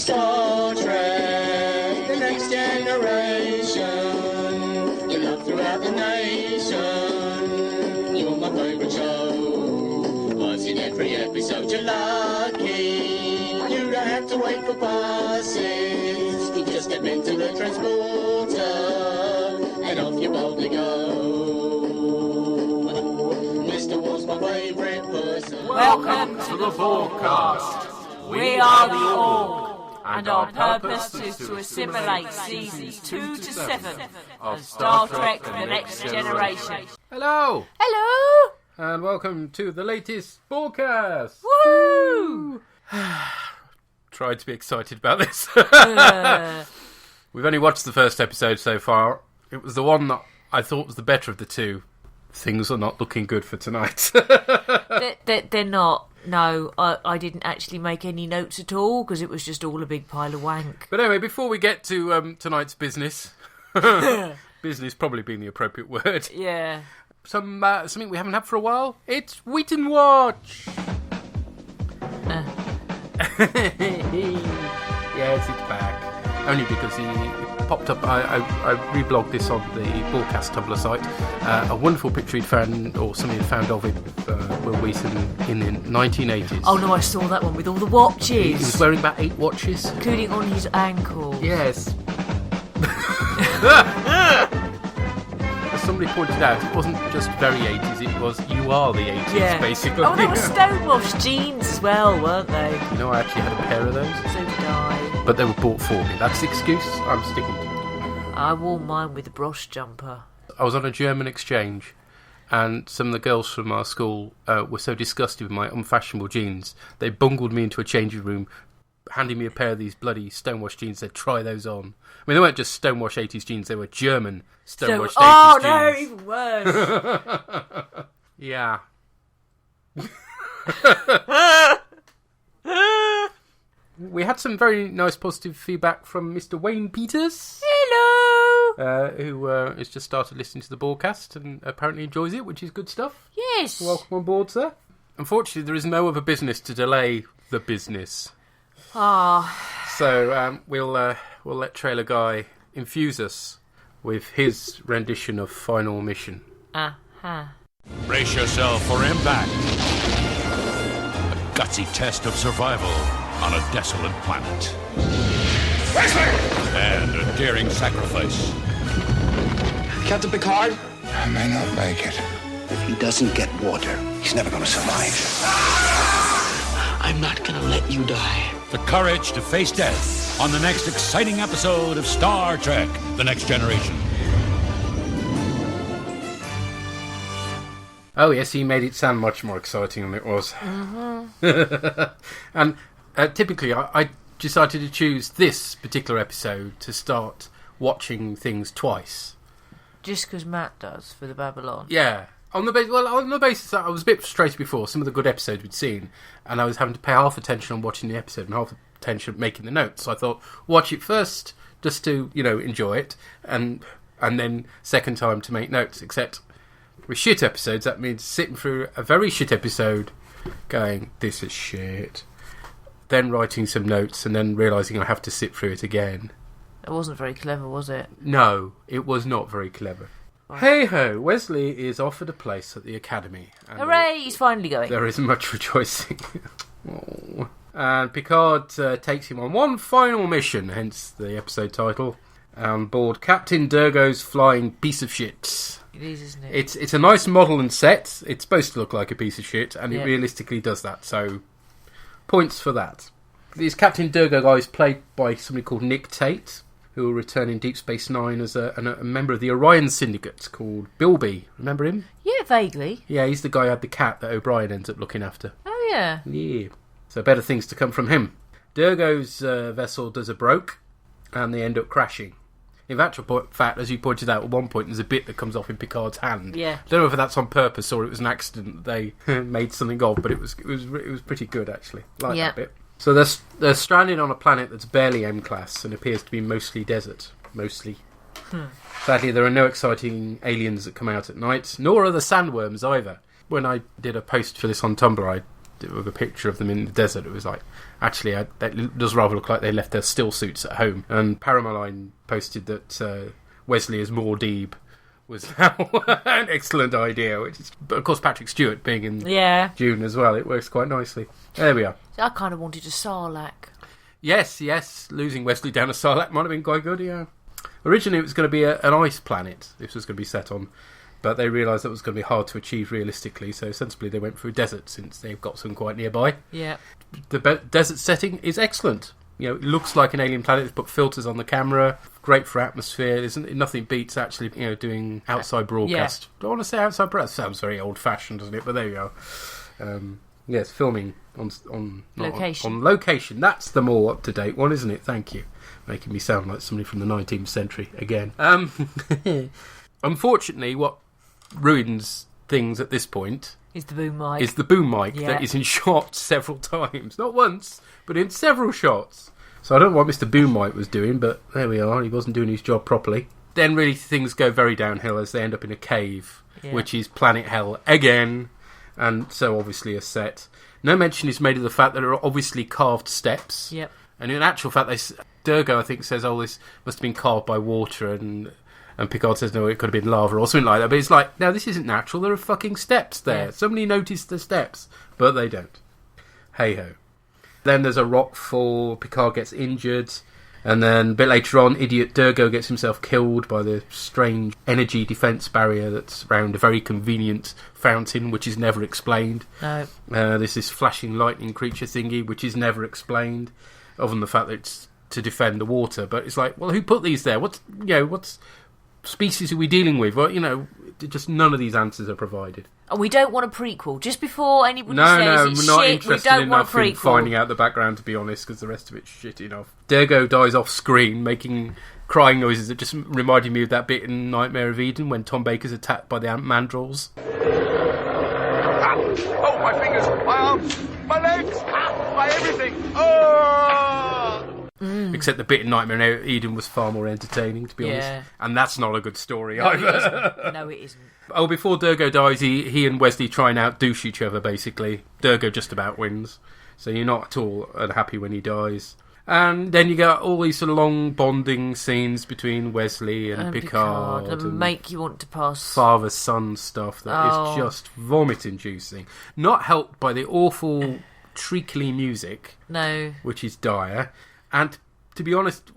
Star Trek, the next generation. You're loved throughout the nation. You're my favourite show. Was in every episode you're lucky. You don't have to wait for buses. You just step into the transporter and off you boldly go. Mr. Wall's my favourite person. Welcome to the bOrgCast. We are the Org, and our purpose is to assimilate seasons 2 to 7 of Star Trek The Next Generation. Hello! Hello! And welcome to the latest bOrgCast! Woo! Tried to be excited about this. We've only watched the first episode so far. It was the one that I thought was the better of the two. Things are not looking good for tonight. They're not. No, I didn't actually make any notes at all because it was just all a big pile of wank. But anyway, before we get to tonight's business, business probably being the appropriate word. Yeah. Something we haven't had for a while. It's Wheat and Watch. Yes, it's back. Only because he popped up. I reblogged this on the bOrgCast Tumblr site. A wonderful picture he'd found, or something he'd found of it, Will Wheaton in the 1980s. Oh no, I saw that one with all the watches. He was wearing about 8 watches, including on his ankle. Yes. As somebody pointed out, it wasn't just very 80s, it was you are the 80s, basically. Oh, they were Stonewashed Jeans as well, weren't they? You know, I actually had a pair of those. So did I. But they were bought for me. That's the excuse. I'm sticking to it. I wore mine with a broche jumper. I was on a German exchange, and some of the girls from our school were so disgusted with my unfashionable jeans, they bungled me into a changing room, handing me a pair of these bloody Stonewashed jeans. Said, try those on. I mean, they weren't just Stonewashed 80s jeans, they were German Stonewashed 80s jeans. Oh, no, even worse. Yeah. We had some very nice positive feedback from Mr. Wayne Peters. Hello! Who has just started listening to the bOrgCast and apparently enjoys it, which is good stuff. Yes. Welcome on board, sir. Unfortunately, there is no other business to delay the business. Ah. So we'll let Trailer Guy infuse us with his rendition of Final Mission. Brace yourself for impact. A gutsy test of survival on a desolate planet. Wesley! And a daring sacrifice. Captain Picard? I may not make it. If he doesn't get water, he's never going to survive. I'm not going to let you die. The courage to face death on the next exciting episode of Star Trek The Next Generation. Oh, yes, he made it sound much more exciting than it was. Mm-hmm. And typically, I decided to choose this particular episode to start watching things twice. Just because Matt does for the Babylon. Yeah. On the basis that I was a bit frustrated before, some of the good episodes we'd seen, and I was having to pay half attention on watching the episode and half attention making the notes. So I thought, watch it first, just to, enjoy it, and then second time to make notes. Except with shit episodes, that means sitting through a very shit episode, going, this is shit, then writing some notes, and then realising I have to sit through it again. It wasn't very clever, was it? No, it was not very clever. Hey-ho, Wesley is offered a place at the academy. Hooray, he's finally going. There is much rejoicing. Oh. And Picard takes him on one final mission, hence the episode title, on board Captain Durgo's flying piece of shit. It is, isn't it? It's a nice model and set. It's supposed to look like a piece of shit, and it realistically does that, so points for that. This Captain Durgo guy is played by somebody called Nick Tate, who will return in Deep Space Nine as a member of the Orion Syndicate called Bilby. Remember him? Yeah, vaguely. Yeah, he's the guy who had the cat that O'Brien ends up looking after. Oh, yeah. Yeah. So better things to come from him. Durgo's vessel does a broke, and they end up crashing. In fact, as you pointed out, at one point there's a bit that comes off in Picard's hand. Yeah. I don't know if that's on purpose or it was an accident that they made something of, but it was pretty good, actually. Like that bit. So they're stranded on a planet that's barely M-class and appears to be mostly desert. Mostly. Sadly, there are no exciting aliens that come out at night, nor are the sandworms either. When I did a post for this on Tumblr, I with a picture of them in the desert. It was like, actually, that does rather look like they left their still suits at home. And Paramoline posted that Wesley as Mordeeb was now an excellent idea, but of course Patrick Stewart being in June as well, it works quite nicely. There we are. I kind of wanted a Sarlacc. Yes, losing Wesley down a Sarlacc might have been quite good, yeah. Originally it was going to be an ice planet this was going to be set on, but they realised that was going to be hard to achieve realistically, so sensibly they went through desert since they've got some quite nearby. Yeah. The desert setting is excellent. You know, it looks like an alien planet. They've put filters on the camera. Great for atmosphere. Nothing beats actually, doing outside broadcast. I want to say outside broadcast. Sounds very old-fashioned, doesn't it? But there you go. Yes, filming on location. On location. That's the more up-to-date one, isn't it? Thank you. Making me sound like somebody from the 19th century again. Unfortunately, what ruins things at this point is the boom mic. That is in shot several times. Not once, but in several shots. So I don't know what Mr. Boom Mic was doing, but there we are. He wasn't doing his job properly. Then really things go very downhill as they end up in a cave, which is Planet Hell again, and so obviously a set. No mention is made of the fact that there are obviously carved steps. Yep. And in actual fact, Durgo, I think, says, this must have been carved by water, and Picard says, no, it could have been lava or something like that. But it's like, no, this isn't natural. There are fucking steps there. Yeah. Somebody noticed the steps, but they don't. Hey-ho. Then there's a rock fall, Picard gets injured, and then a bit later on, idiot Durgo gets himself killed by the strange energy defence barrier that's around a very convenient fountain, which is never explained. No. There's this flashing lightning creature thingy, which is never explained, other than the fact that it's to defend the water. But it's like, well, who put these there? What species are we dealing with? Well, just none of these answers are provided. And we don't want a prequel. Just before anybody says it's we're not shit, interested we don't want a enough in prequel. finding out the background, to be honest, because the rest of it's shit enough. Durgo dies off screen, making crying noises that just reminded me of that bit in Nightmare of Eden when Tom Baker's attacked by the mandrels. Oh, my fingers, my arms, my legs, my everything. Oh! Except the bit in Nightmare of Eden was far more entertaining, to be honest. And that's not a good story either. No, it isn't. Oh, before Durgo dies, he and Wesley try and outdouche each other, basically. Durgo just about wins. So you're not at all unhappy when he dies. And then you get all these sort of long bonding scenes between Wesley and Picard. And make you want to pass. Father-son stuff that is just vomit-inducing. Not helped by the awful treacly music. No. Which is dire. And to be honest,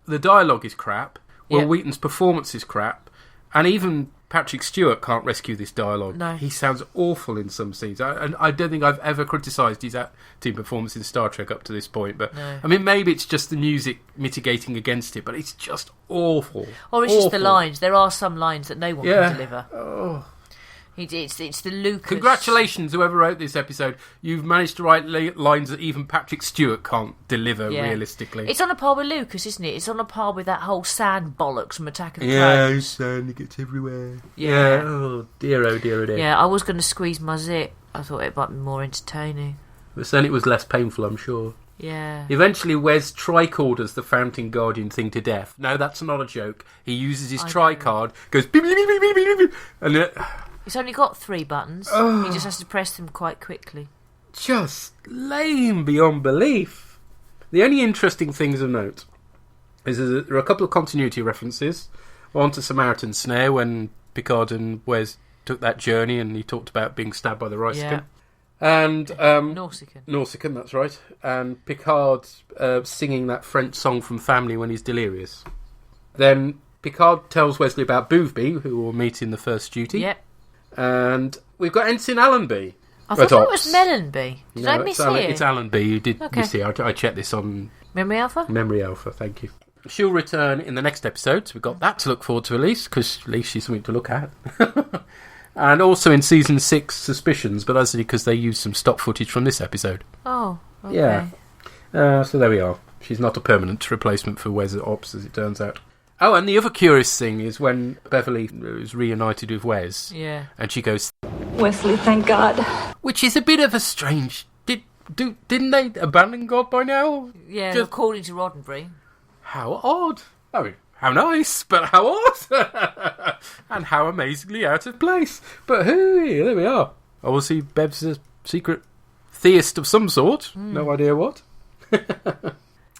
the dialogue is crap. Will Wheaton's performance is crap. And even Patrick Stewart can't rescue this dialogue. No. He sounds awful in some scenes. I don't think I've ever criticised his acting performance in Star Trek up to this point. But no. I mean, maybe it's just the music mitigating against it, but it's just awful. Or it's just the lines. There are some lines that no one can deliver. Oh. It's the Lucas. Congratulations, whoever wrote this episode. You've managed to write lines that even Patrick Stewart can't deliver realistically. It's on a par with Lucas, isn't it? It's on a par with that whole sand bollocks from Attack of the Clones. Clones. Sand, it gets everywhere. Yeah. Oh, dear, oh, dear, oh, dear. Yeah, I was going to squeeze my zip. I thought it might be more entertaining. But certainly it was less painful, I'm sure. Yeah. Eventually, Wes tricorders the Fountain Guardian thing to death. No, that's not a joke. He uses his tricard, goes beep, beep, beep, beep, beep, beep, and it's only got 3 buttons. He just has to press them quite quickly. Just lame beyond belief. The only interesting things of note is that there are a couple of continuity references. One to Samaritan Snare when Picard and Wes took that journey and he talked about being stabbed by the Rice Yeah. And Nausicaan, that's right. And Picard singing that French song from Family when he's delirious. Then Picard tells Wesley about Boothby, who we'll meet in the first duty. Yep. And we've got Ensign Allenby. I thought it was Mellenby. Did I miss it? It's Allenby. You did miss it. I checked this on Memory Alpha. Memory Alpha, thank you. She'll return in the next episode, so we've got that to look forward to at least, because at least she's something to look at. And also in Season 6, Suspicions, but that's because they used some stock footage from this episode. Oh, okay. Yeah. So there we are. She's not a permanent replacement for Wes Ops, as it turns out. Oh, and the other curious thing is when Beverly is reunited with Wes, and she goes, Wesley, thank God. Which is a bit of a strange... Didn't they abandon God by now? Yeah, according to Roddenberry. How odd. I mean, how nice, but how odd. And how amazingly out of place. But hey, there we are. Obviously, Bev's a secret theist of some sort. No idea what.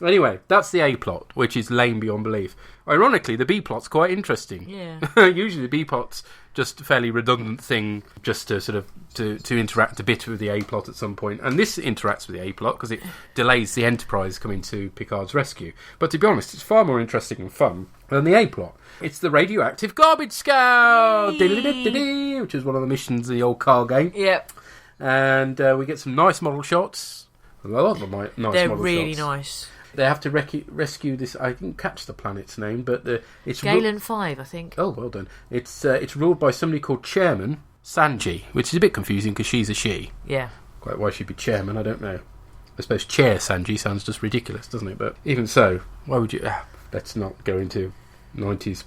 Anyway, that's the A plot, which is lame beyond belief. Ironically, the B plot's quite interesting. Yeah. Usually the B plot's just a fairly redundant thing just to sort of to interact a bit with the A plot at some point. And this interacts with the A plot because it delays the Enterprise coming to Picard's rescue. But to be honest, it's far more interesting and fun than the A plot. It's the radioactive garbage scout, which is one of the missions of the old car game. Yep. And we get some nice model shots. A lot of them nice model shots. They're really nice. They have to rescue this. I didn't catch the planet's name, but it's Galen 5, I think. Oh, well done. It's ruled by somebody called Chairman Sanji, which is a bit confusing because she's a she. Yeah. Quite why she'd be chairman, I don't know. I suppose Chair Sanji sounds just ridiculous, doesn't it? But even so, why would you? Let's not go into 90s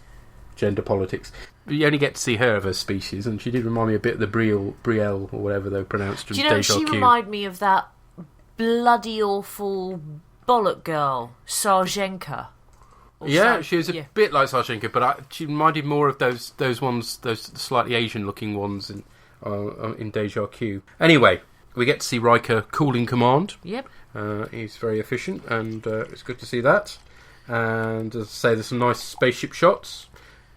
gender politics. But you only get to see her of her species, and she did remind me a bit of the Brielle or whatever they pronounced. Do you know, she reminded me of that bloody awful bollock girl, Sarjenka. Yeah, she was a bit like Sarjenka, but she reminded more of those ones, those slightly Asian-looking ones in Deja Q. Anyway, we get to see Riker cooling command. Yep. He's very efficient, and it's good to see that. And as I say, there's some nice spaceship shots.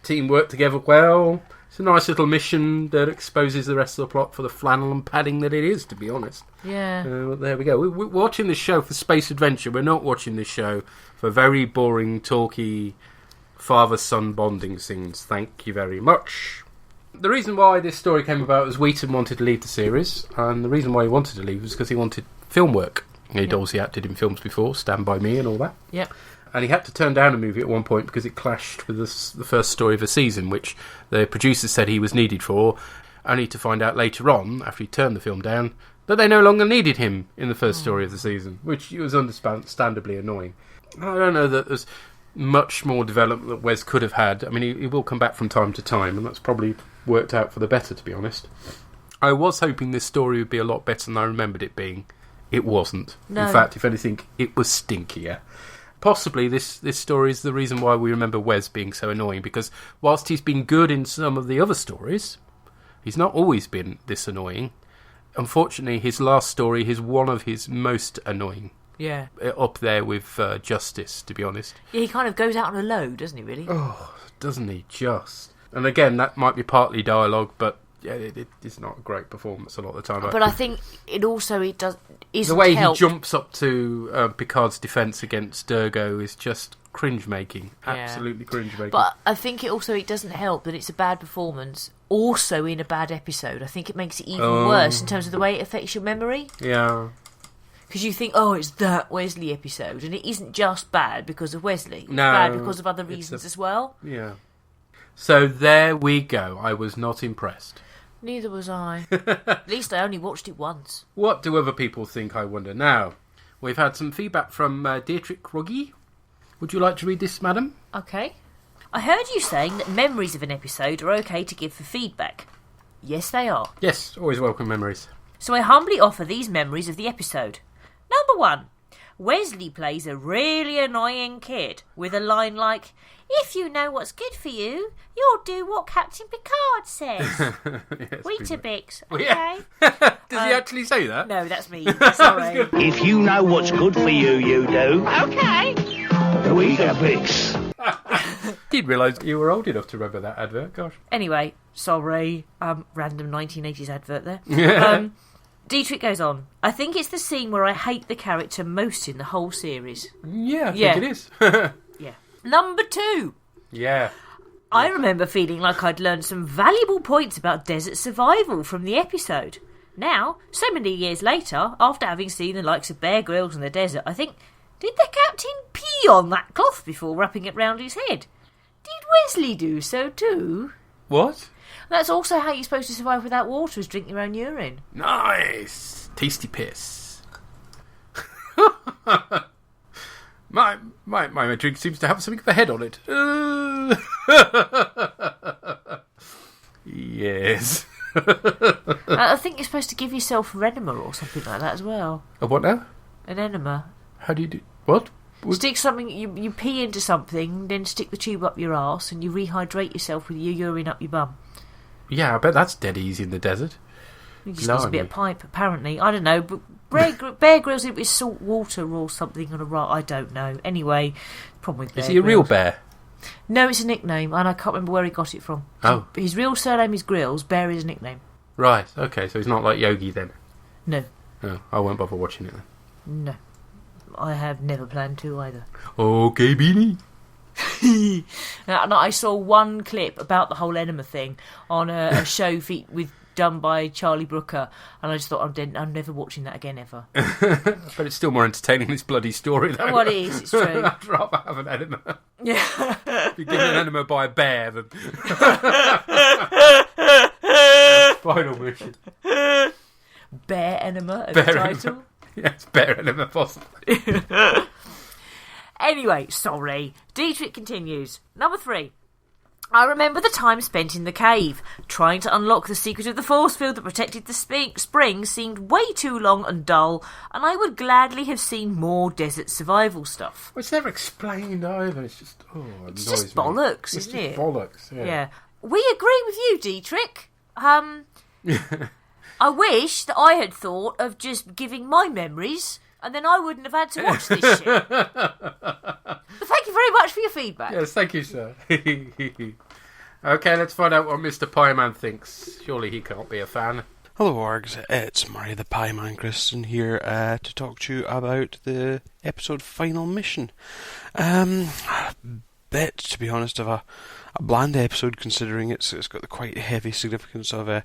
Team work together well. It's a nice little mission that exposes the rest of the plot for the flannel and padding that it is, to be honest. Yeah. There we go. We're watching this show for space adventure. We're not watching this show for very boring, talky, father-son bonding scenes. Thank you very much. The reason why this story came about was Wheaton wanted to leave the series, and the reason why he wanted to leave was because he wanted film work. He'd obviously acted in films before, Stand By Me and all that. Yep. And he had to turn down a movie at one point because it clashed with the first story of the season, which the producers said he was needed for, only to find out later on, after he turned the film down, that they no longer needed him in the first story of the season, which was understandably annoying. I don't know that there's much more development that Wes could have had. I mean, he will come back from time to time, and that's probably worked out for the better, to be honest. I was hoping this story would be a lot better than I remembered it being. It wasn't. No. In fact, if anything, it was stinkier. Possibly this story is the reason why we remember Wes being so annoying, because whilst he's been good in some of the other stories, he's not always been this annoying. Unfortunately, his last story is one of his most annoying. Yeah. Up there with Justice, to be honest. Yeah, he kind of goes out on a low, doesn't he, really? Oh, doesn't he just? And again, that might be partly dialogue, but yeah, it's not a great performance a lot of the time. But I think isn't the way helped. he jumps up to Picard's defence against Durgo is just cringe-making. Absolutely cringe-making. But I think it doesn't help that it's a bad performance, also in a bad episode. I think it makes it even worse in terms of the way it affects your memory. Yeah. Because you think, it's that Wesley episode, and it isn't just bad because of Wesley. It's No, bad because of other reasons as well. Yeah. So there we go. I was not impressed. Neither was I. At least I only watched it once. What do other people think, I wonder? Now, we've had some feedback from Dietrich Ruggie. Would you like to read this, madam? Okay. I heard you saying that memories of an episode are okay to give for feedback. Yes, they are. Yes, always welcome memories. So I humbly offer these memories of the episode. Number 1. Wesley plays a really annoying kid with a line like, "If you know what's good for you, you'll do what Captain Picard says." Yes, Weetabix, Well, okay? yeah. Does he actually say that? No, that's me. Sorry. If you know what's good for you, you do. Okay. Weetabix. Didn't realise you were old enough to remember that advert, gosh. Anyway, sorry. Random 1980s advert there. Dietrich goes on. I think it's the scene where I hate the character most in the whole series. Yeah, I think it is. Yeah. Number 2. Yeah. I remember feeling like I'd learned some valuable points about desert survival from the episode. Now, so many years later, after having seen the likes of Bear Grylls in the desert, I think, did the captain pee on that cloth before wrapping it round his head? Did Wesley do so too? What? That's also how you're supposed to survive without water, is drink your own urine. Nice! Tasty piss. My drink seems to have something of a head on it. Yes. I think you're supposed to give yourself an enema or something like that as well. A what now? An enema. How do you do... What? Stick something... You pee into something, then stick the tube up your arse, and you rehydrate yourself with your urine up your bum. Yeah, I bet that's dead easy in the desert. You just need a bit of pipe, apparently. I don't know, but Bear Grylls it with salt water or something on a right. I don't know. Anyway, problem with Bear Is he a real Grylls. bear? No, it's a nickname, and I can't remember where he got it from. Oh. His real surname is Grylls. Bear is a nickname. Right, okay, so he's not like Yogi then? No. No, I won't bother watching it then. No. I have never planned to either. Okay, Beanie. And I saw one clip about the whole Enema thing on a show done by Charlie Brooker, and I just thought, I'm never watching that again ever. But it's still more entertaining than this bloody story, though. Oh, it is, it's true. I'd rather have an enema. Yeah. Be given an enema by a bear than... Final mission. Bear Enema as Bear a title. Enema. Yes, bear enema possibly. Anyway, sorry. Dietrich continues. Number 3. I remember the time spent in the cave. Trying to unlock the secret of the force field that protected the spring seemed way too long and dull, and I would gladly have seen more desert survival stuff. Well, it's never explained either. It's just, it's just bollocks, isn't it? It's just bollocks, yeah. We agree with you, Dietrich. I wish that I had thought of just giving my memories, and then I wouldn't have had to watch this shit. But thank you very much for your feedback. Yes, thank you, sir. Okay, let's find out what Mr. Pieman thinks. Surely he can't be a fan. Hello, Orgs. It's Murray the Pieman Christian here to talk to you about the episode Final Mission. Bit, to be honest, of a bland episode, considering it's got the quite heavy significance of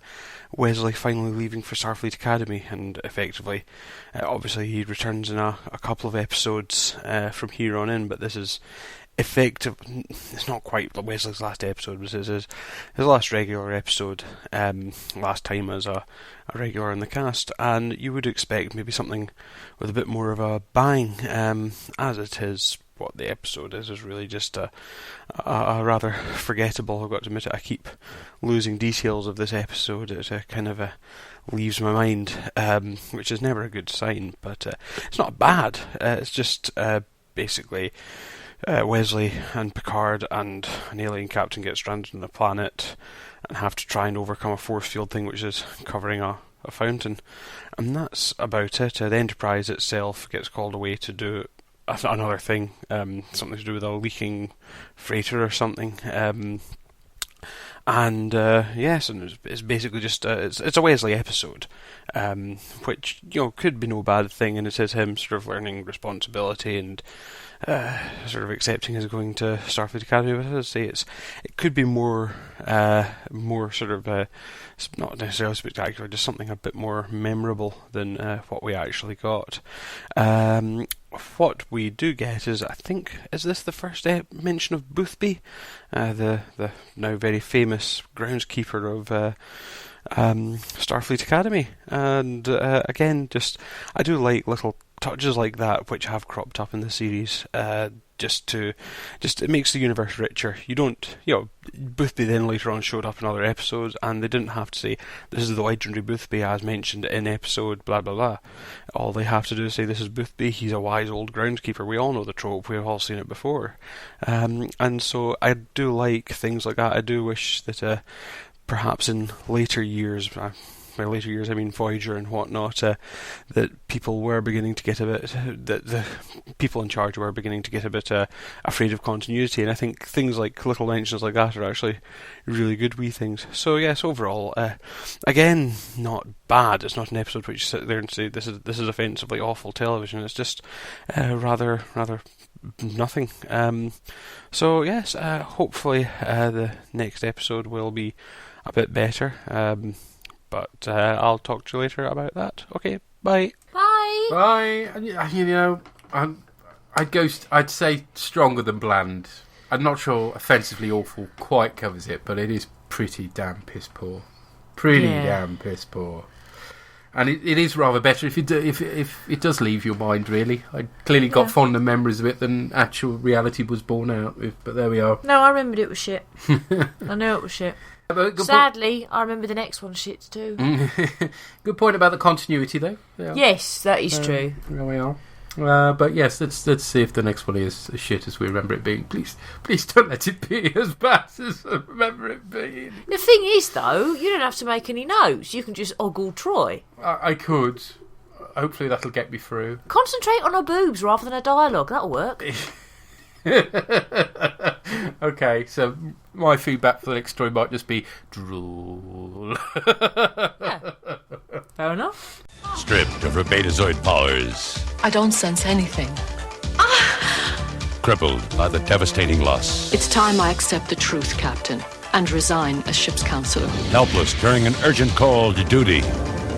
Wesley finally leaving for Starfleet Academy, and effectively, obviously he returns in a couple of episodes from here on in, but this is effective. It's not quite Wesley's last episode, but it's his last regular episode, last time as a regular in the cast, and you would expect maybe something with a bit more of a bang, as it is. What the episode is really just a rather forgettable. I've got to admit it, I keep losing details of this episode. It kind of leaves my mind, which is never a good sign, but it's not bad. It's just basically Wesley and Picard and an alien captain get stranded on a planet and have to try and overcome a force field thing which is covering a fountain, and that's about it. The Enterprise itself gets called away to do another thing, something to do with a leaking freighter or something, and yes, and it's basically just it's a Wesley episode, which could be no bad thing, and it is him sort of learning responsibility and sort of accepting his going to Starfleet Academy. But as I say, it could be more sort of not necessarily spectacular, just something a bit more memorable than what we actually got. What we do get is, I think, is this the first mention of Boothby, the now very famous groundskeeper of Starfleet Academy, and again, just I do like little touches like that which have cropped up in the series. Just it makes the universe richer. You don't, Boothby then later on showed up in other episodes, and they didn't have to say, this is the legendary Boothby as mentioned in episode blah blah blah. All they have to do is say, this is Boothby, he's a wise old groundskeeper. We all know the trope, we've all seen it before. And so I do like things like that. I do wish that perhaps in later years, by later years I mean Voyager and whatnot, that people were beginning to get a bit, that the people in charge were beginning to get a bit afraid of continuity, and I think things like little mentions like that are actually really good wee things. So yes, overall, again, not bad. It's not an episode which you sit there and say this is offensively awful television. It's just rather nothing. So yes, hopefully the next episode will be a bit better. But I'll talk to you later about that. Okay, bye. Bye. Bye. I'd say stronger than bland. I'm not sure offensively awful quite covers it, but it is pretty damn piss poor. Damn piss poor. And it is rather better if it does leave your mind, really. I clearly got fonder memories of it than actual reality was borne out with, but there we are. No, I remembered it was shit. I know it was shit. Sadly, I remember the next one shit too. Good point about the continuity, though. Yeah. Yes, that is true. There we are. But yes, let's see if the next one is as shit as we remember it being. Please don't let it be as bad as I remember it being. The thing is, though, you don't have to make any notes. You can just ogle Troy. I could. hopefully that'll get me through. Concentrate on her boobs rather than her dialogue. That'll work. Okay, so my feedback for the next story might just be drool. Yeah. Fair enough. Stripped of her betazoid powers. I don't sense anything. Crippled by the devastating loss. It's time I accept the truth, Captain, and resign as ship's counselor. Helpless during an urgent call to duty.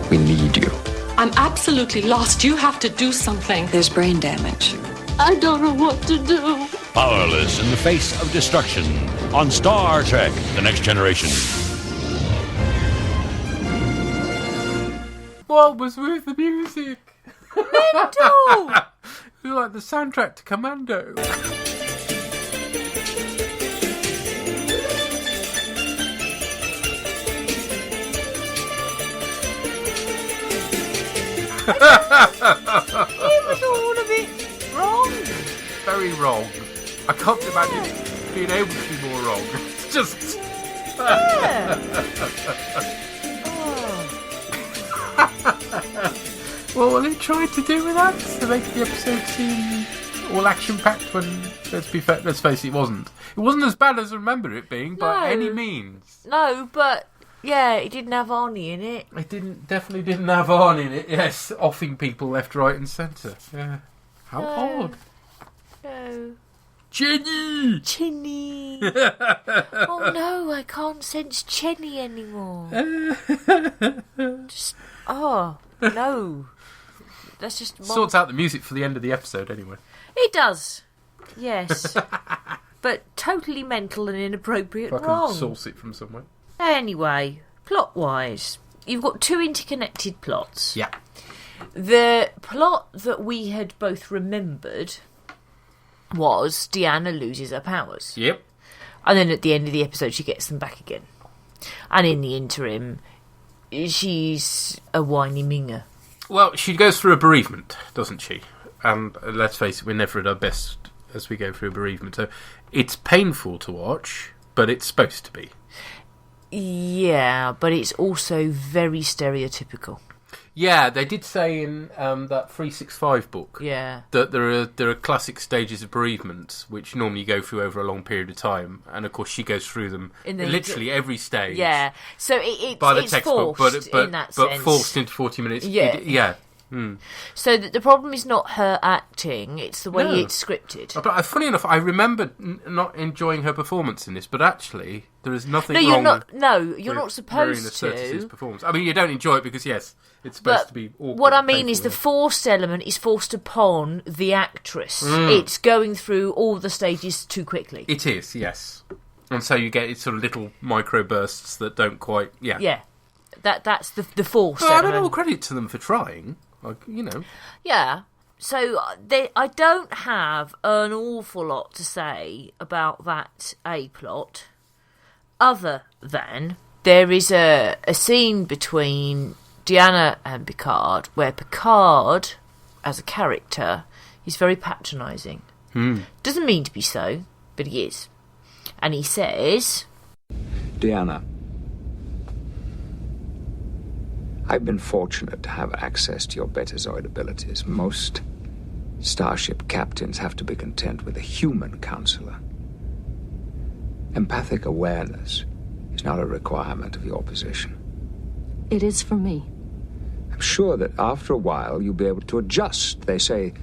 We need you. I'm absolutely lost. You have to do something. There's brain damage. I don't know what to do. Powerless in the face of destruction on Star Trek: The Next Generation. What was with the music? Mental! It's like the soundtrack to Commando. It was all a bit wrong. Very wrong. I can't imagine it being able to be more wrong. It's just... Yeah. Well, what they tried to do with that to make the episode seem all action-packed when, let's face it, it wasn't. It wasn't as bad as I remember it being by any means. No, but yeah, it didn't have Arnie in it. It definitely didn't have Arnie in it. Yes, offing people left, right, and centre. Yeah, how odd. No. Chenny! Oh no, I can't sense Chenny anymore. No. That's just... Sorts out the music for the end of the episode, anyway. It does. Yes. But totally mental and inappropriate and I wrong. can source it from somewhere. Anyway, plot-wise, you've got two interconnected plots. Yeah. The plot that we had both remembered was Deanna loses her powers. Yep. And then at the end of the episode, she gets them back again. And in the interim, she's a whiny minger. Well, she goes through a bereavement, doesn't she? And let's face it, we're never at our best as we go through a bereavement. So it's painful to watch, but it's supposed to be. Yeah, but it's also very stereotypical. Yeah, they did say in that 365 book that there are classic stages of bereavement which normally go through over a long period of time, and of course she goes through them in literally every stage. Yeah, so it's textbook, forced in that sense. but forced into 40 minutes. Yeah. So the problem is not her acting, it's the way it's scripted. But funny enough, I remember not enjoying her performance in this, but actually there is nothing wrong you're not supposed Marina to. Sirtis's performance. I mean, you don't enjoy it because, yes, it's supposed to be awkward. What I mean is the forced element is forced upon the actress. It's going through all the stages too quickly. It is, yes. And so you get sort of little micro bursts that don't quite... Yeah. That's the forced Well, I element. don't know, all credit to them for trying. Like, you know. Yeah. So I don't have an awful lot to say about that A-plot, other than there is a scene between Deanna and Picard where Picard, as a character, is very patronising. Doesn't mean to be so, but he is. And he says... Deanna, I've been fortunate to have access to your betazoid abilities. Most starship captains have to be content with a human counselor. Empathic awareness is not a requirement of your position. It is for me. I'm sure that after a while you'll be able to adjust. They say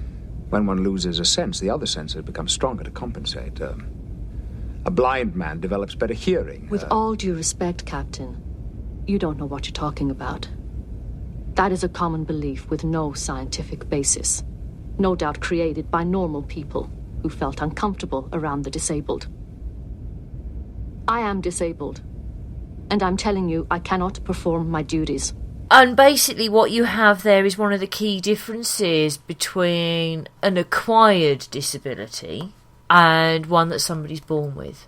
when one loses a sense, the other senses become stronger to compensate. A blind man develops better hearing. With all due respect, Captain, you don't know what you're talking about. That is a common belief with no scientific basis. No doubt created by normal people who felt uncomfortable around the disabled. I am disabled, and I'm telling you I cannot perform my duties. And basically what you have there is one of the key differences between an acquired disability and one that somebody's born with.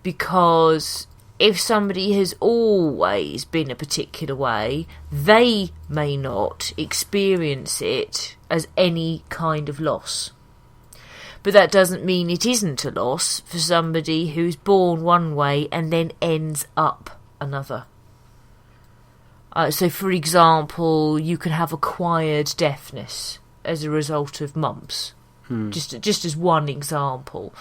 Because if somebody has always been a particular way, they may not experience it as any kind of loss. But that doesn't mean it isn't a loss for somebody who's born one way and then ends up another. So, for example, you can have acquired deafness as a result of mumps. Just as one example.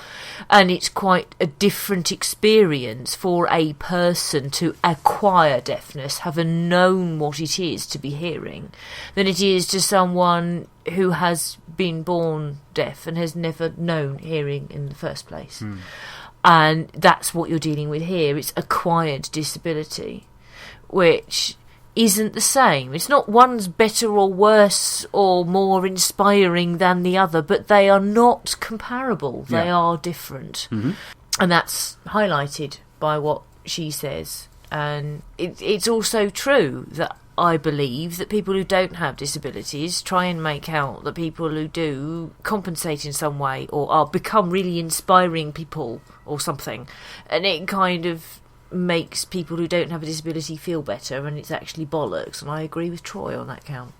And it's quite a different experience for a person to acquire deafness, having known what it is to be hearing, than it is to someone who has been born deaf and has never known hearing in the first place. And that's what you're dealing with here. It's acquired disability, which isn't the same. It's not one's better or worse or more inspiring than the other, but they are not comparable. They are different. And that's highlighted by what she says. And it's also true that I believe that people who don't have disabilities try and make out that people who do compensate in some way or are become really inspiring people or something. And it kind of makes people who don't have a disability feel better, and it's actually bollocks, and I agree with Troy on that count.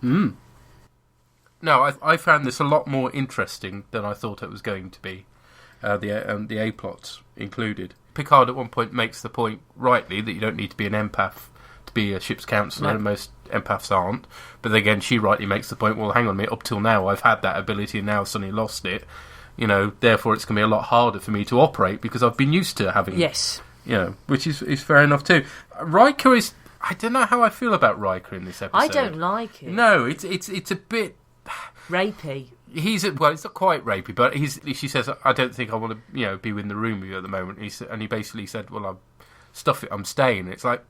No, I found this a lot more interesting than I thought it was going to be, the A-plots included. Picard at one point makes the point, rightly, that you don't need to be an empath to be a ship's counsellor, and most empaths aren't. But again, she rightly makes the point, well, hang on a minute, up till now I've had that ability and now I've suddenly lost it. You know, therefore it's going to be a lot harder for me to operate because I've been used to having... Yes. You know, which is fair enough too. Riker is... I don't know how I feel about Riker in this episode. I don't like it. No, it's a bit... rapey. Well, it's not quite rapey, but she says, I don't think I want to, be in the room with you at the moment. And he basically said, well, I'm staying. It's like,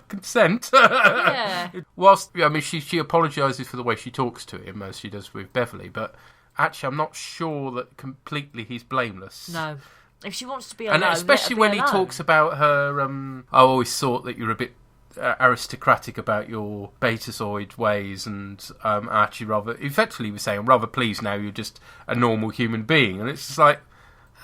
consent. Yeah. Whilst, she apologises for the way she talks to him, as she does with Beverly, but actually I'm not sure that completely he's blameless. No. If she wants to be alone, and especially when he talks about her, I always thought that you're a bit aristocratic about your betazoid ways, and actually effectively he was saying, I'm rather pleased now you're just a normal human being, and it's just like,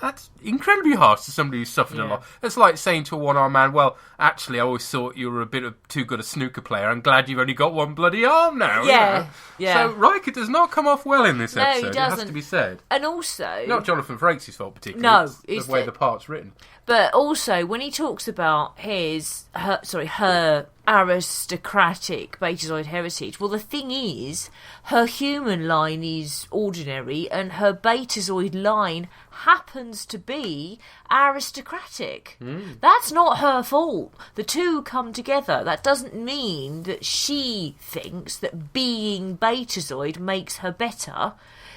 that's incredibly harsh to somebody who's suffered a lot. It's like saying to a one-armed man, well, actually, I always thought you were a bit of too good a snooker player. I'm glad you've only got one bloody arm now. Yeah. So Riker does not come off well in this episode. No, he doesn't. It has to be said. And also... Not Jonathan Frakes' fault particularly. No. It's the way the part's written. But also, when he talks about her aristocratic betazoid heritage, well, the thing is, her human line is ordinary, and her betazoid line happens to be aristocratic. That's not her fault. The two come together. That doesn't mean that she thinks that being betazoid makes her better.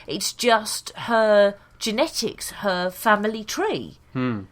It's just her genetics, her family tree.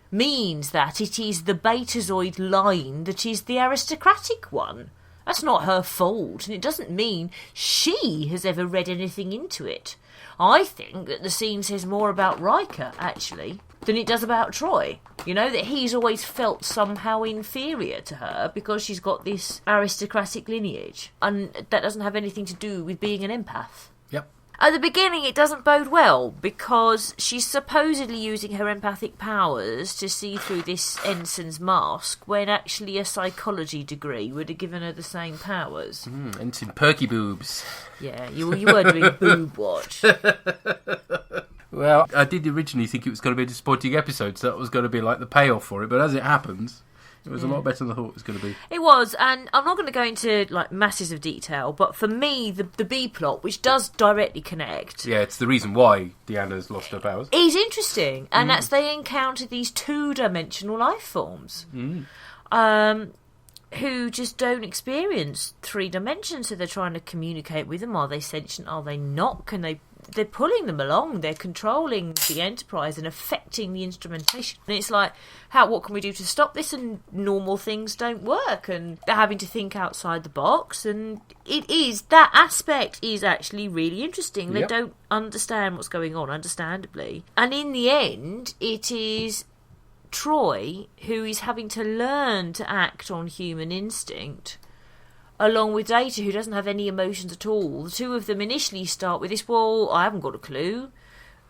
Means that it is the betazoid line that is the aristocratic one. That's not her fault, and it doesn't mean she has ever read anything into it. I think that the scene says more about Riker, actually, than it does about Troy. You know, that he's always felt somehow inferior to her because she's got this aristocratic lineage, and that doesn't have anything to do with being an empath. Yep. At the beginning, it doesn't bode well, because she's supposedly using her empathic powers to see through this ensign's mask, when actually a psychology degree would have given her the same powers. Ensign Perky Boobs. Yeah, you were doing boob watch. Well, I did originally think it was going to be a disappointing episode, so that was going to be like the payoff for it, but as it happens... It was a lot better than I thought it was going to be. It was, and I'm not going to go into like masses of detail, but for me, the B plot, which does directly connect... Yeah, it's the reason why Deanna's lost her powers. Is interesting, and that's they encounter these two-dimensional life forms. Who just don't experience 3 dimensions, so they're trying to communicate with them. Are they sentient? Are they not? They're pulling them along. They're controlling the Enterprise and affecting the instrumentation. And it's like, what can we do to stop this? And normal things don't work, and they're having to think outside the box. And that aspect is actually really interesting. They don't understand what's going on, understandably. And in the end, it is Troy who is having to learn to act on human instinct, along with Data, who doesn't have any emotions at all. The two of them initially start with this, well, I haven't got a clue.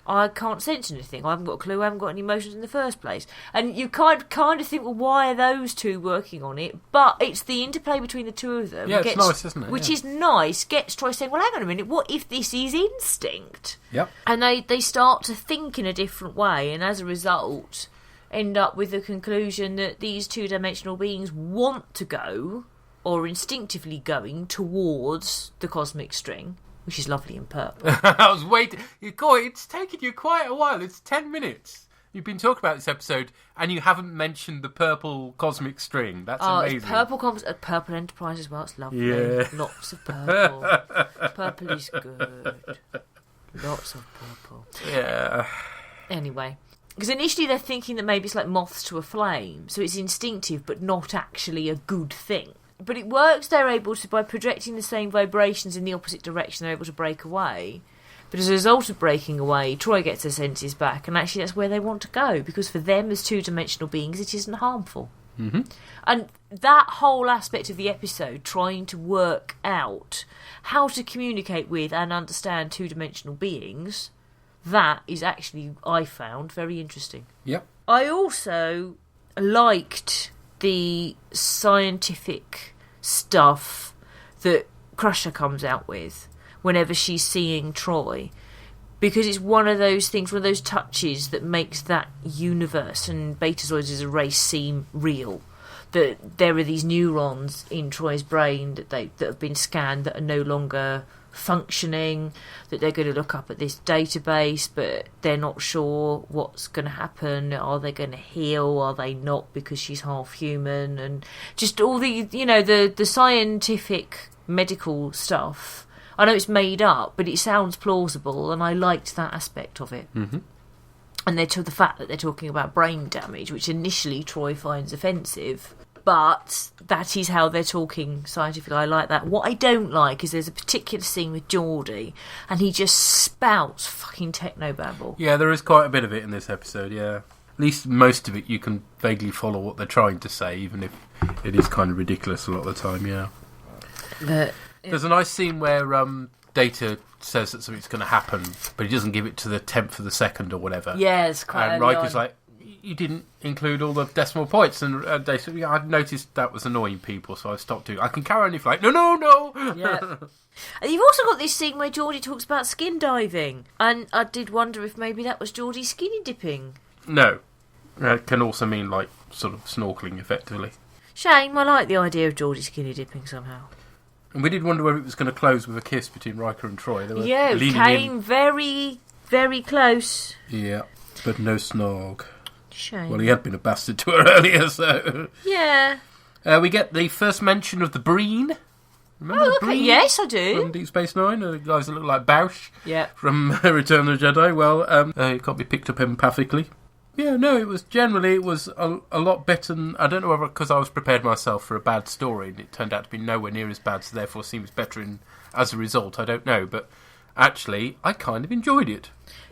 I can't sense anything. I haven't got a clue. I haven't got any emotions in the first place. And you kind of think, well, why are those two working on it? But it's the interplay between the two of them. Yeah, it's nice, isn't it? Which is nice. Gets Troy saying, well, hang on a minute, what if this is instinct? Yep. And they start to think in a different way, and as a result... end up with the conclusion that these two-dimensional beings want to go or instinctively going towards the cosmic string, which is lovely in purple. I was waiting. It's taken you quite a while. It's 10 minutes. You've been talking about this episode, and you haven't mentioned the purple cosmic string. That's amazing. It's purple Enterprise as well. It's lovely. Yeah. Lots of purple. Purple is good. Lots of purple. Yeah. Anyway. Because initially they're thinking that maybe it's like moths to a flame, so it's instinctive but not actually a good thing. But it works, they're able to, by projecting the same vibrations in the opposite direction, they're able to break away. But as a result of breaking away, Troy gets her senses back, and actually that's where they want to go, because for them as two-dimensional beings, it isn't harmful. Mm-hmm. And that whole aspect of the episode, trying to work out how to communicate with and understand two-dimensional beings, that is actually, I found, very interesting. Yep. I also liked the scientific stuff that Crusher comes out with whenever she's seeing Troy, because it's one of those things, one of those touches that makes that universe and Betazoids as a race seem real. That there are these neurons in Troy's brain that have been scanned that are no longer functioning, that they're going to look up at this database, but they're not sure what's going to happen. Are they going to heal? Are they not, because she's half human? And just all the, the scientific medical stuff. I know it's made up, but it sounds plausible, and I liked that aspect of it. Mm-hmm. And the fact that they're talking about brain damage, which initially Troy finds offensive, but that is how they're talking scientifically. I like that. What I don't like is there's a particular scene with Geordie, and he just spouts fucking technobabble. Yeah, there is quite a bit of it in this episode, yeah. At least most of it you can vaguely follow what they're trying to say, even if it is kind of ridiculous a lot of the time, yeah. But there's a nice scene where Data says that something's going to happen, but he doesn't give it to the 10th of the second or whatever. Yeah, it's quite And Riker's like, you didn't include all the decimal points. And Data said, yeah, I'd noticed that was annoying people, so I stopped doing it. I can carry on if you like. No. Yeah. And you've also got this scene where Geordie talks about skin diving. And I did wonder if maybe that was Geordie skinny dipping. No. It can also mean, like, sort of snorkelling, effectively. Shame, I like the idea of Geordie skinny dipping somehow. And we did wonder whether it was going to close with a kiss between Riker and Troy. They were it came very, very close. Yeah, but no snog. Shame. Well, he had been a bastard to her earlier, so... Yeah. We get the first mention of the Breen. Remember the Breen? Yes, I do. From Deep Space Nine, the guys that look like Bausch. Yeah. From Return of the Jedi. Well, he can't be picked up empathically. Yeah, no, it was a lot better than... I don't know whether because I was prepared myself for a bad story and it turned out to be nowhere near as bad, so therefore seems better as a result. I don't know, but actually, I kind of enjoyed it.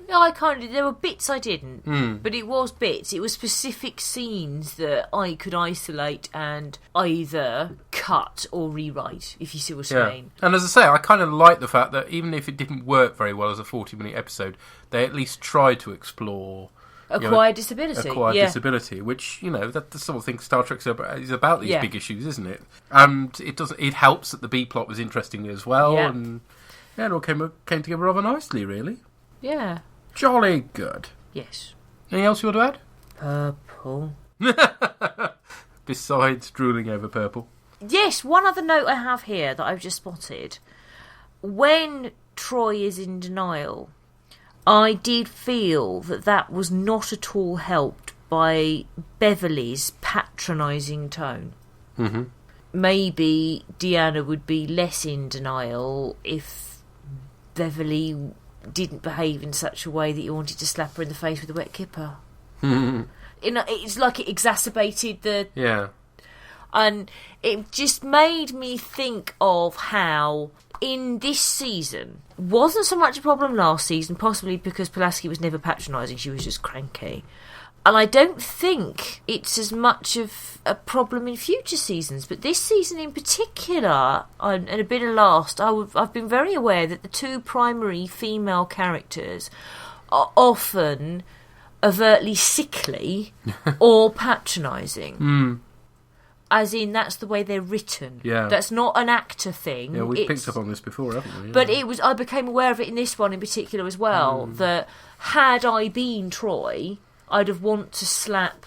No, there were bits I didn't, but it was bits. It was specific scenes that I could isolate and either cut or rewrite, if you see what I mean. And as I say, I kind of like the fact that even if it didn't work very well as a 40-minute episode, they at least tried to explore... Acquired disability, which, that's the sort of thing Star Trek is about these big issues, isn't it? And it helps that the B-plot was interesting as well, and it all came together rather nicely, really. Yeah. Jolly good. Yes. Anything else you want to add? Purple. Besides drooling over purple. Yes, one other note I have here that I've just spotted. When Troy is in denial... I did feel that was not at all helped by Beverly's patronising tone. Mm-hmm. Maybe Deanna would be less in denial if Beverly didn't behave in such a way that you wanted to slap her in the face with a wet kipper. It's like it exacerbated the... Yeah. And it just made me think of how... in this season, wasn't so much a problem last season, possibly because Pulaski was never patronising, she was just cranky. And I don't think it's as much of a problem in future seasons, but this season in particular, and a bit of last, I've been very aware that the two primary female characters are often overtly sickly or patronising. As in, that's the way they're written. Yeah. That's not an actor thing. Yeah, we've picked up on this before, haven't we? Yeah. But I became aware of it in this one in particular as well, that had I been Troy, I'd have wanted to slap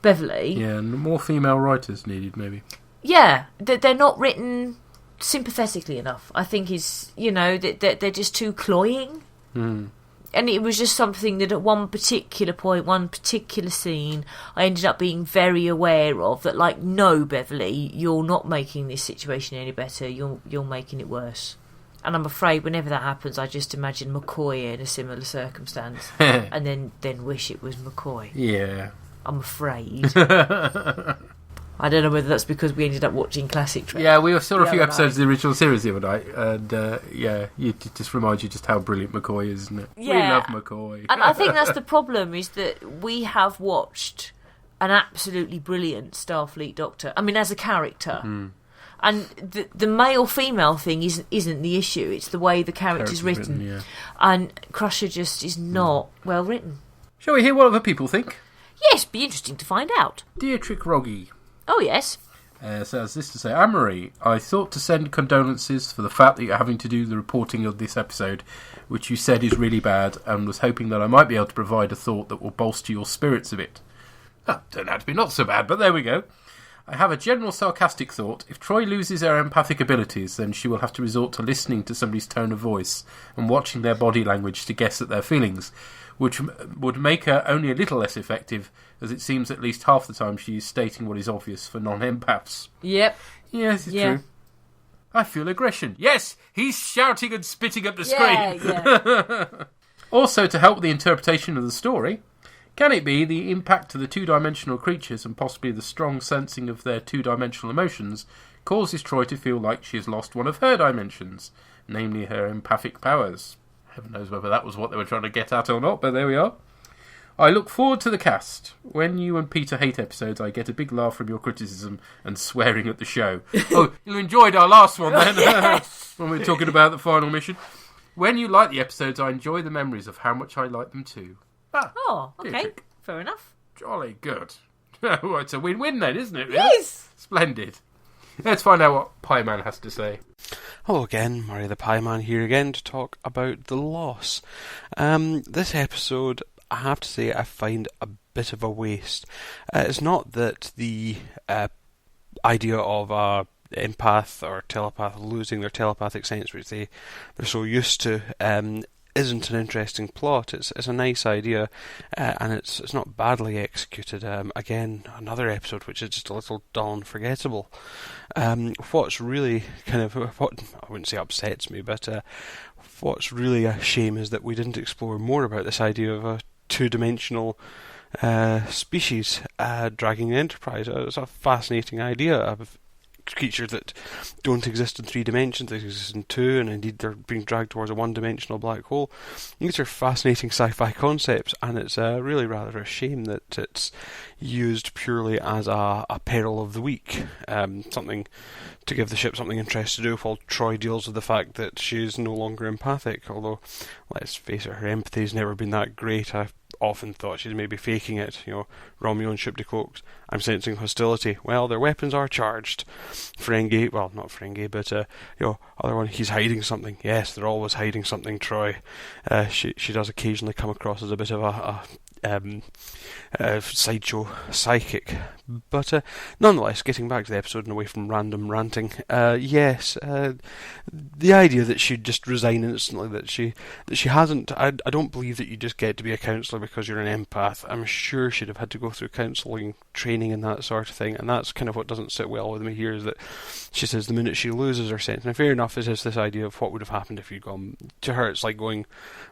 Beverly. Yeah, and more female writers needed, maybe. Yeah, they're not written sympathetically enough. I think is, they're just too cloying. And it was just something that at one particular point, one particular scene, I ended up being very aware of, that like, no, Beverly, you're not making this situation any better, you're making it worse. And I'm afraid whenever that happens, I just imagine McCoy in a similar circumstance and then wish it was McCoy. Yeah. I'm afraid. I don't know whether that's because we ended up watching classic Trek. Yeah, we saw a few episodes of the original series the other night, and it just reminds you just how brilliant McCoy is, isn't it? Yeah. We love McCoy. And I think that's the problem, is that we have watched an absolutely brilliant Starfleet Doctor. I mean, as a character. And the male-female thing isn't the issue. It's the way the character's written. Yeah. And Crusher just is not well written. Shall we hear what other people think? Yes, be interesting to find out. Dietrich Rogge Oh, yes. says this to say, Anne-Marie, I thought to send condolences for the fact that you're having to do the reporting of this episode, which you said is really bad, and was hoping that I might be able to provide a thought that will bolster your spirits a bit. Turned out to be not so bad, but there we go. I have a general sarcastic thought. If Troy loses her empathic abilities, then she will have to resort to listening to somebody's tone of voice and watching their body language to guess at their feelings, which would make her only a little less effective, as it seems at least half the time she is stating what is obvious for non-empaths. Yep. Yes, it's true. I feel aggression. Yes, he's shouting and spitting at the screen. Yeah. Also, to help the interpretation of the story, can it be the impact to the two-dimensional creatures and possibly the strong sensing of their two-dimensional emotions causes Troy to feel like she has lost one of her dimensions, namely her empathic powers? Heaven knows whether that was what they were trying to get at or not, but there we are. I look forward to the cast. When you and Peter hate episodes, I get a big laugh from your criticism and swearing at the show. Oh, you enjoyed our last one then, Yes. when we were talking about the final mission. When you like the episodes, I enjoy the memories of how much I like them too. Oh, okay. Dietrich. Fair enough. Jolly good. Well, it's a win-win then, isn't it? Yes. Splendid. Let's find out what Pie Man has to say. Hello again, Murray the Pie Man here again to talk about The Loss. This episode, I have to say, I find a bit of a waste. It's not that the idea of a empath or telepath losing their telepathic sense, which they're so used to, isn't an interesting plot. It's a nice idea, and it's not badly executed. Again, another episode which is just a little dull and forgettable. What's really what I wouldn't say upsets me, but what's really a shame is that we didn't explore more about this idea of a two-dimensional species dragging the Enterprise. It's a fascinating idea of creatures that don't exist in 3 dimensions, they exist in 2, and indeed they're being dragged towards a one-dimensional black hole. These are fascinating sci-fi concepts, and it's really rather a shame that it's used purely as a peril of the week, something to give the ship something interesting to do while Troy deals with the fact that she's no longer empathic, although, let's face it, her empathy's never been that great. I've often thought she's maybe faking it. Romeo and Ship de Coax, I'm sensing hostility. Well, their weapons are charged. Ferengi, well, not Ferengi, but other one, he's hiding something. Yes, they're always hiding something, Troy. She does occasionally come across as a bit of a sideshow psychic, but nonetheless, getting back to the episode and away from random ranting, yes, the idea that she'd just resign instantly, that she hasn't, I don't believe that you just get to be a counsellor because you're an empath. I'm sure she'd have had to go through counselling training and that sort of thing, and that's kind of what doesn't sit well with me here, is that she says the minute she loses her sense, and fair enough, it is this idea of what would have happened if you'd gone, to her it's like going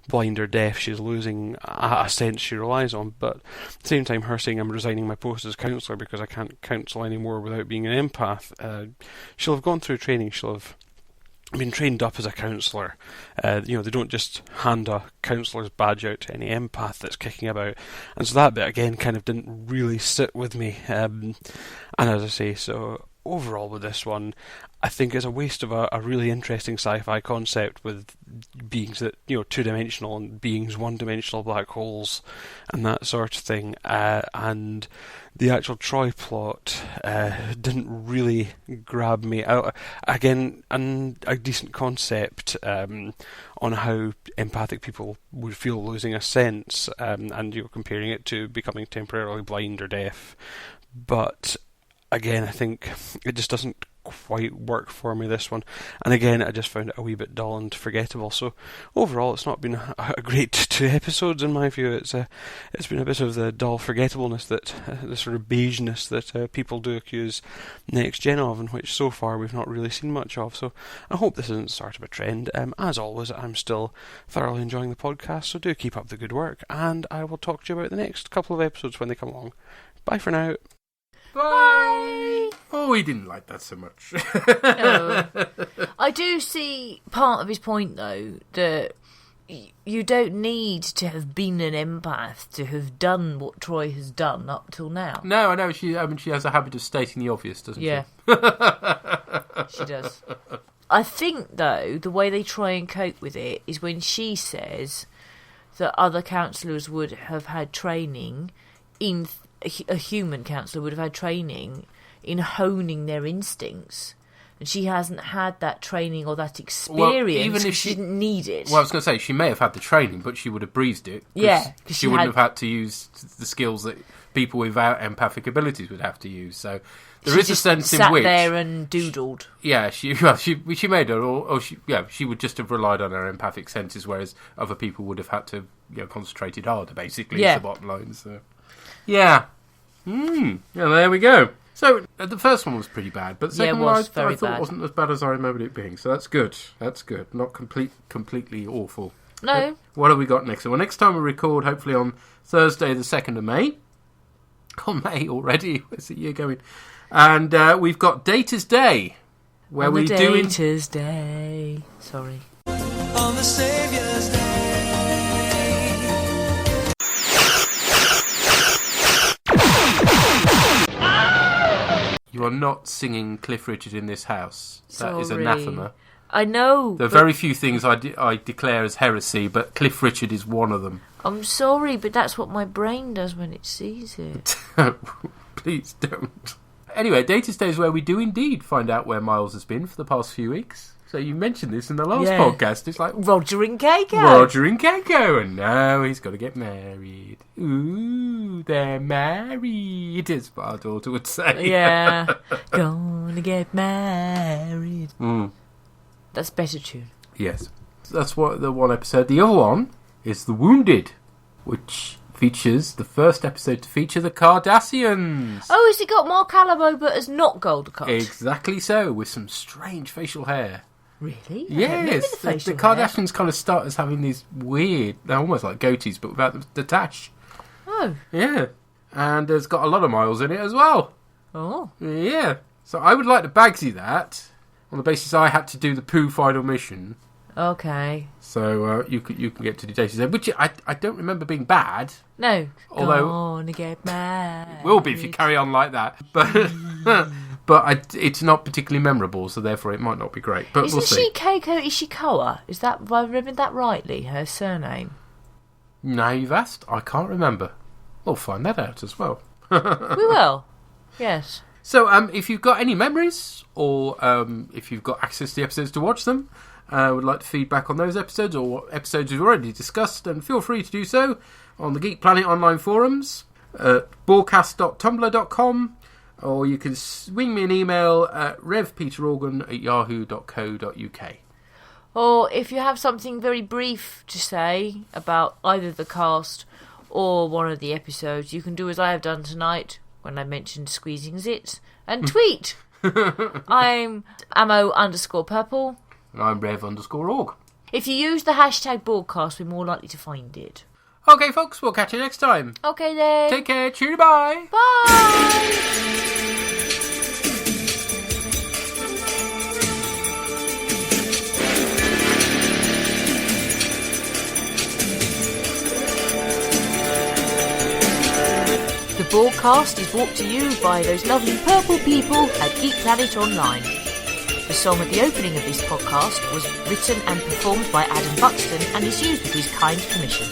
blind or deaf. She's losing a sense she relies on, but at the same time, her saying I'm resigning my post as counsellor because I can't counsel anymore without being an empath, she'll have gone through training, she'll have been trained up as a counsellor. They don't just hand a counsellor's badge out to any empath that's kicking about, and so that bit again kind of didn't really sit with me, and as I say, so overall with this one, I think it's a waste of a really interesting sci-fi concept with beings that, two-dimensional, and beings one-dimensional black holes and that sort of thing, and the actual Troy plot didn't really grab me out. Again, a decent concept on how empathic people would feel losing a sense, and comparing it to becoming temporarily blind or deaf, but again, I think it just doesn't quite work for me, this one. And again, I just found it a wee bit dull and forgettable. So overall, it's not been a great 2 episodes in my view. It's been a bit of the dull forgettableness, that the sort of beigeness that people do accuse Next Gen of, and which so far we've not really seen much of. So I hope this isn't the start of a trend. As always, I'm still thoroughly enjoying the podcast, so do keep up the good work, and I will talk to you about the next couple of episodes when they come along. Bye for now. Bye. Oh, he didn't like that so much. No. I do see part of his point, though, that you don't need to have been an empath to have done what Troy has done up till now. No, I know. She has a habit of stating the obvious, doesn't she? Yeah. She does. I think, though, the way they try and cope with it is when she says that other counsellors would have had training in... A human counsellor would have had training in honing their instincts, and she hasn't had that training or that experience. Well, even if she didn't need it. Well, I was going to say, she may have had the training, but she would have breezed it. Yeah, because she wouldn't have had to use the skills that people without empathic abilities would have to use. So there is a sense in which sat there and doodled. Yeah, she made it, or she would just have relied on her empathic senses, whereas other people would have had to concentrated harder. Basically, is the bottom line. So. Yeah. Yeah, there we go. So, the first one was pretty bad, but the second one I thought wasn't as bad as I remembered it being. So that's good. That's good. Not completely awful. No. But what have we got next? Well, next time we record, hopefully on Thursday the 2nd of May. Oh, May already. Where's the year going? And we've got Data's Day. Where we do Data's Day. Sorry. On the Saviour's Day. You are not singing Cliff Richard in this house. Sorry. That is anathema. I know. There are very few things I declare as heresy, but Cliff Richard is one of them. I'm sorry, but that's what my brain does when it sees it. Please don't. Anyway, Data's Day is where we do indeed find out where Miles has been for the past few weeks. So you mentioned this in the last podcast. It's like Roger and Keiko. Roger and Keiko, and now he's got to get married. Ooh, they're married, is what our daughter would say. Yeah, gonna get married. That's a better tune. Yes, that's what the one episode. The other one is The Wounded, which features the first episode to feature the Cardassians. Oh, has it got Mark Alamo but has not gold cut? Exactly so, with some strange facial hair. Really? Yes, the Kardashians kind of start as having these weird, they're almost like goatees, but without the tash. Oh. Yeah. And it's got a lot of Miles in it as well. Oh. Yeah. So I would like to Bagsy that, on the basis I had to do the Pooh final mission. Okay. So you can get to the Data's Day, which I don't remember being bad. No. Although, gonna get married. Will be if you carry on like that. But... But it's not particularly memorable, so therefore it might not be great. But we'll see. Isn't she Keiko Ishikawa? Is that, have I remembered that rightly, her surname? Now you've asked, I can't remember. We'll find that out as well. We will. Yes. So if you've got any memories, or if you've got access to the episodes to watch them, would like to feedback on those episodes, or what episodes we've already discussed, then feel free to do so on the Geek Planet online forums, bOrgCast.tumblr.com, or you can swing me an email at revpeterorgan@yahoo.co.uk. Or if you have something very brief to say about either the cast or one of the episodes, you can do as I have done tonight when I mentioned squeezing zits, and tweet. I'm ammo_purple. And I'm rev_org. If you use the hashtag bOrgCast, we're more likely to find it. Okay, folks, we'll catch you next time. Okay, then. Take care. Cheerio, bye. Bye. The bOrgCast is brought to you by those lovely purple people at Geek Planet Online. The song at the opening of this podcast was written and performed by Adam Buxton and is used with his kind permission.